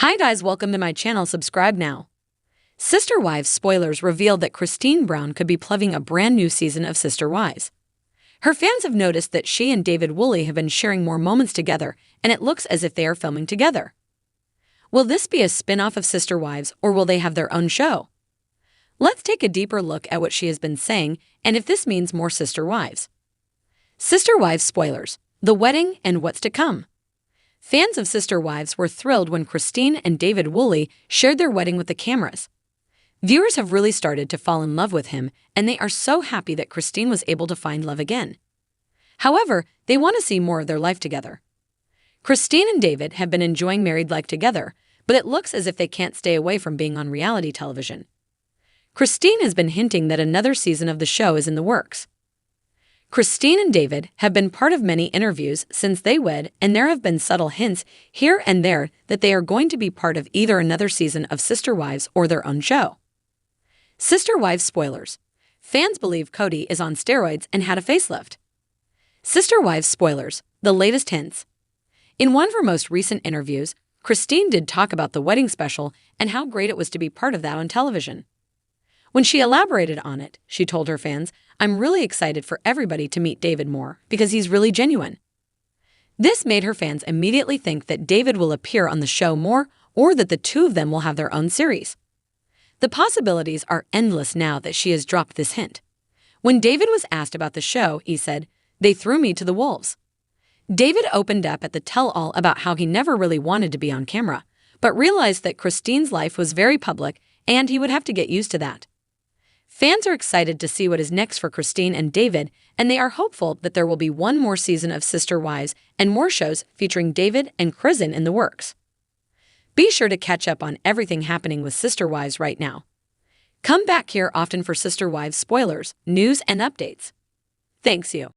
Hi guys, welcome to my channel, subscribe now. Sister Wives spoilers revealed that Christine Brown could be plugging a brand new season of Sister Wives. Her fans have noticed that she and David Woolley have been sharing more moments together, and it looks as if they are filming together. Will this be a spin-off of Sister Wives, or will they have their own show? Let's take a deeper look at what she has been saying and if this means more Sister Wives. Sister Wives spoilers, the wedding and what's to come. Fans of Sister Wives were thrilled when Christine and David Woolley shared their wedding with the cameras. Viewers have really started to fall in love with him, and they are so happy that Christine was able to find love again. However, they want to see more of their life together. Christine and David have been enjoying married life together, but it looks as if they can't stay away from being on reality television. Christine has been hinting that another season of the show is in the works. Christine and David have been part of many interviews since they wed, and there have been subtle hints here and there that they are going to be part of either another season of Sister Wives or their own show. Sister Wives spoilers. Fans believe Cody is on steroids and had a facelift. Sister Wives spoilers, the latest hints. In one of her most recent interviews, Christine did talk about the wedding special and how great it was to be part of that on television. When she elaborated on it, she told her fans, "I'm really excited for everybody to meet David more because he's really genuine." This made her fans immediately think that David will appear on the show more or that the two of them will have their own series. The possibilities are endless now that she has dropped this hint. When David was asked about the show, he said, "They threw me to the wolves." David opened up at the tell-all about how he never really wanted to be on camera, but realized that Christine's life was very public and he would have to get used to that. Fans are excited to see what is next for Christine and David, and they are hopeful that there will be one more season of Sister Wives and more shows featuring David and Kristen in the works. Be sure to catch up on everything happening with Sister Wives right now. Come back here often for Sister Wives spoilers, news, and updates. Thanks you.